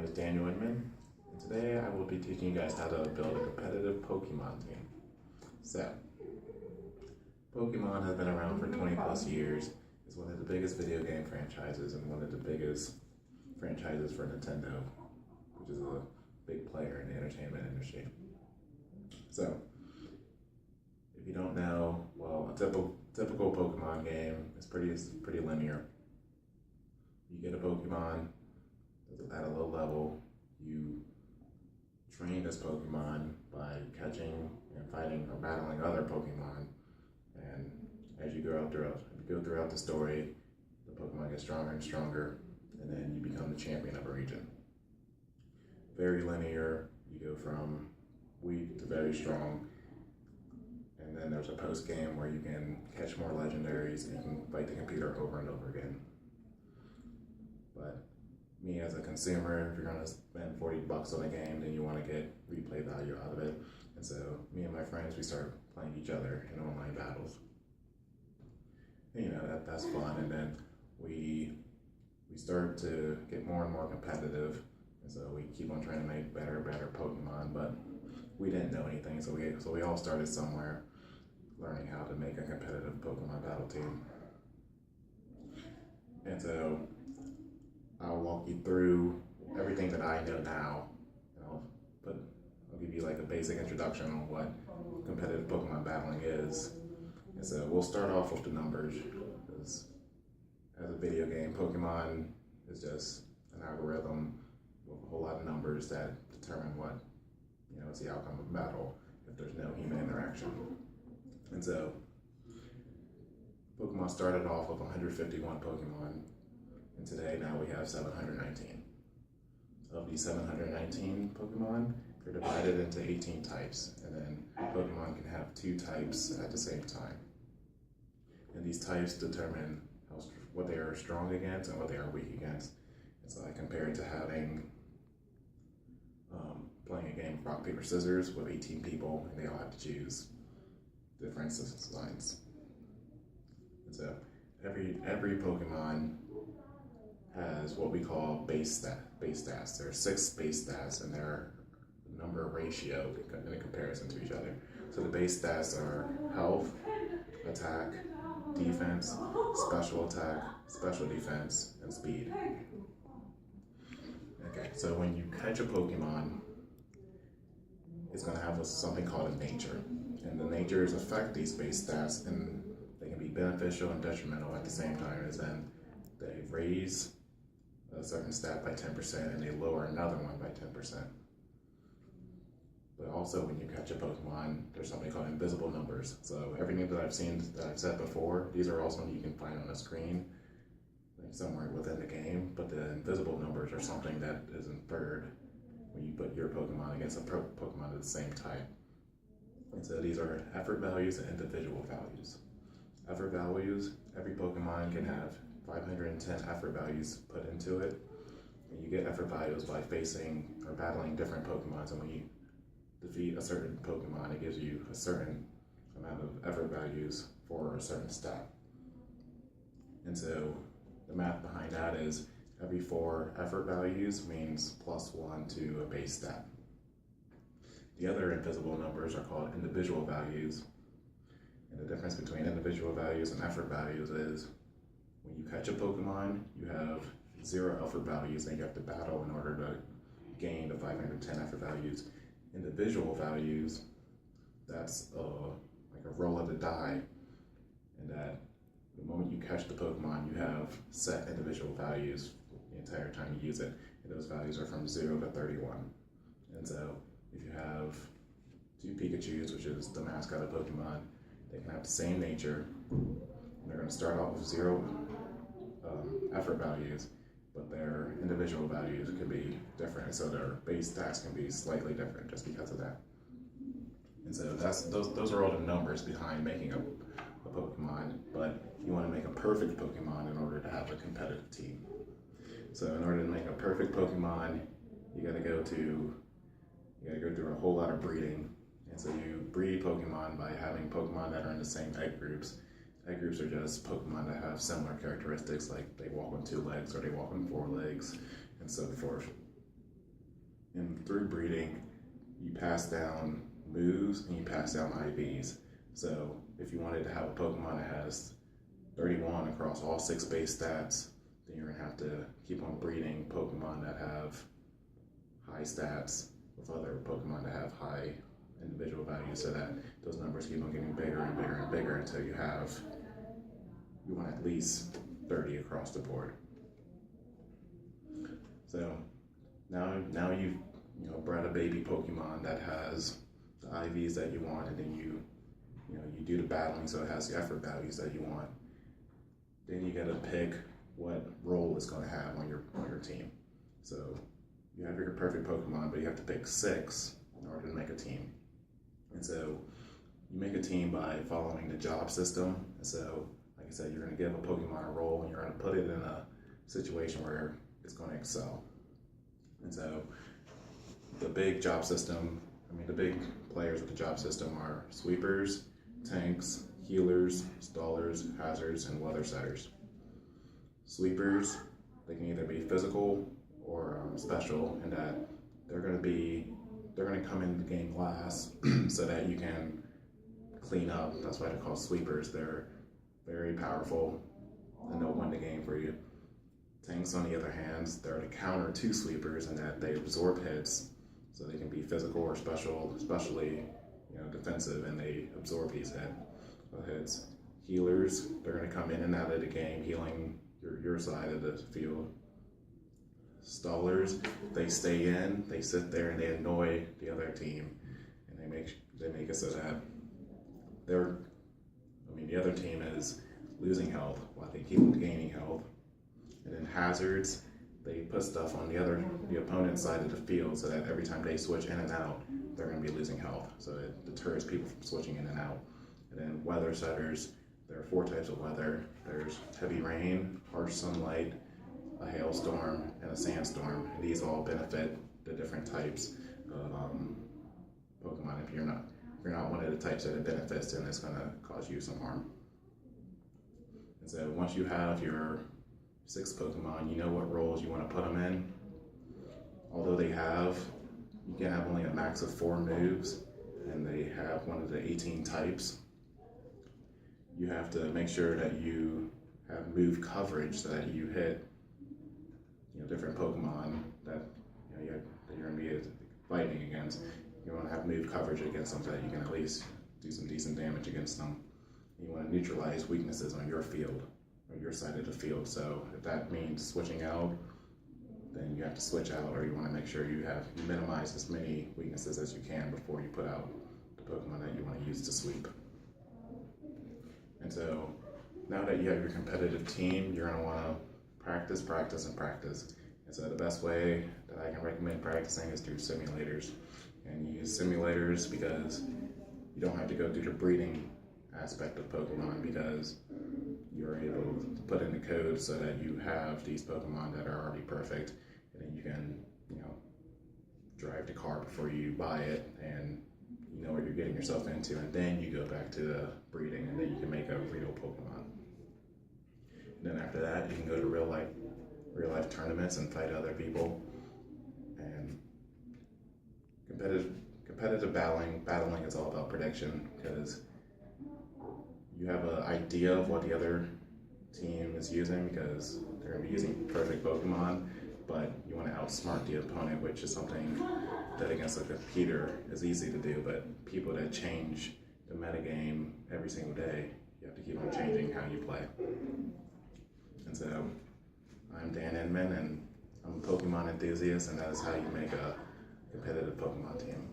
is Daniel Inman, and today I will be teaching you guys how to build a competitive Pokemon team. So, Pokemon has been around for 20 plus years. It's one of the biggest video game franchises and one of the biggest franchises for Nintendo, which is a big player in the entertainment industry. So, if you don't know, well, a typical Pokemon game is pretty linear. You get a Pokemon at a low level, you train this Pokemon by catching and fighting or battling other Pokemon, and as you go throughout the story, the Pokemon get stronger and stronger, and then you become the champion of a region. Very linear, you go from weak to very strong, and then there's a post game where you can catch more legendaries and you can fight the computer over and over again. But me as a consumer, if you're gonna spend $40 on a game, then you want to get replay value out of it. And so me and my friends, we start playing each other in online battles. And, you know, that's fun. And then we start to get more and more competitive. And so we keep on trying to make better and better Pokemon, but we didn't know anything. So we all started somewhere learning how to make a competitive Pokemon battle team. And so I'll walk you through everything that I know now. I'll give you like a basic introduction on what competitive Pokemon battling is. And so we'll start off with the numbers, because as a video game, Pokemon is just an algorithm with a whole lot of numbers that determine what, is the outcome of battle if there's no human interaction. And so Pokemon started off with 151 Pokemon, and today now we have 719. Of these 719 Pokemon, they're divided into 18 types, and then Pokemon can have 2 types at the same time. And these types determine what they are strong against and what they are weak against. And so I compare it to having playing a game of rock, paper, scissors with 18 people, and they all have to choose different lines. And so every Pokemon has what we call base stats. There are 6 base stats, and they're a number ratio in comparison to each other. So the base stats are health, attack, defense, special attack, special defense, and speed. Okay, so when you catch a Pokemon, it's going to have something called a nature. And the natures affect these base stats, and they can be beneficial and detrimental at the same time, as in they raise a certain stat by 10% and they lower another one by 10%. But also when you catch a Pokemon, there's something called invisible numbers. So everything that I've said before, these are also you can find on a screen, like somewhere within the game, but the invisible numbers are something that is inferred when you put your Pokemon against a Pokemon of the same type. And so these are effort values and individual values. Effort values, every Pokemon can have 510 effort values put into it. And you get effort values by facing or battling different Pokemon. So when you defeat a certain Pokemon, it gives you a certain amount of effort values for a certain stat. And so the math behind that is every 4 effort values means +1 to a base stat. The other invisible numbers are called individual values. And the difference between individual values and effort values is when you catch a Pokemon, you have 0 effort values and you have to battle in order to gain the 510 effort values. Individual values, that's like a roll of the die, and that the moment you catch the Pokemon, you have set individual values the entire time you use it, and those values are from 0 to 31. And so if you have 2 Pikachus, which is the mascot of Pokemon, they can have the same nature, and they're going to start off with 0 effort values, but their individual values could be different, so their base stats can be slightly different just because of that. And so those are all the numbers behind making a Pokemon, but you want to make a perfect Pokemon in order to have a competitive team. So in order to make a perfect Pokemon, you gotta go through a whole lot of breeding. And so you breed Pokemon by having Pokemon that are in the same egg groups. Egg groups are just Pokemon that have similar characteristics, like they walk on 2 legs or they walk on 4 legs, and so forth. and through breeding, you pass down moves and you pass down IVs. So if you wanted to have a Pokemon that has 31 across all 6 base stats, then you're gonna have to keep on breeding Pokemon that have high stats with other Pokemon that have high individual values, so that those numbers keep on getting bigger and bigger and bigger until you want at least 30 across the board. So now you've bred a baby Pokemon that has the IVs that you want, and then you do the battling so it has the effort values that you want. Then you gotta pick what role it's gonna have on your team. So you have your perfect Pokemon, but you have to pick 6 in order to make a team. And so you make a team by following the job system. And so, like I said, you're gonna give a Pokemon a role and you're gonna put it in a situation where it's gonna excel. And so the big job system, the big players of the job system are sweepers, tanks, healers, stallers, hazards, and weather setters. Sweepers, they can either be physical or special, in that they're going to come into the game last so that you can clean up. That's why they're called sweepers. They're very powerful and they'll win the game for you. Tanks, on the other hand, they're the counter to sweepers in that they absorb hits, so they can be physical or special, especially defensive, and they absorb these hits. Healers, they're going to come in and out of the game healing your side of the field. Stallers, they stay in, they sit there and they annoy the other team, and they make it so that the other team is losing health while they keep gaining health. And then hazards, they put stuff on the opponent's side of the field so that every time they switch in and out, they're going to be losing health. So it deters people from switching in and out. And then weather setters, there are 4 types of weather. There's heavy rain, harsh sunlight, a hailstorm, and a sandstorm. And these all benefit the different types of Pokemon. If you're not one of the types that it benefits, then it's going to cause you some harm. And so once you have your 6 Pokemon, you know what roles you want to put them in. Although you can have only a max of 4 moves, and they have one of the 18 types. You have to make sure that you have move coverage so that you hit different Pokemon that you're going to be fighting against. You want to have move coverage against them so that you can at least do some decent damage against them. You want to neutralize weaknesses on your field, or your side of the field. So if that means switching out, then you have to switch out, or you want to make sure you minimize as many weaknesses as you can before you put out the Pokemon that you want to use to sweep. And so now that you have your competitive team, you're going to want to practice, practice, and practice. And so the best way that I can recommend practicing is through simulators. And you use simulators because you don't have to go through the breeding aspect of Pokemon, because you're able to put in the code so that you have these Pokemon that are already perfect, and then you can drive the car before you buy it, and you know what you're getting yourself into, and then you go back to the breeding, and then you can make a real Pokemon. And then after that, you can go to real life tournaments and fight other people. And competitive battling is all about prediction, because you have an idea of what the other team is using, because they're going to be using perfect Pokemon, but you want to outsmart the opponent, which is something that against a computer is easy to do, but people that change the metagame every single day, you have to keep on changing how you play. And so I'm Dan Inman, and I'm a Pokemon enthusiast, and that is how you make a competitive Pokemon team.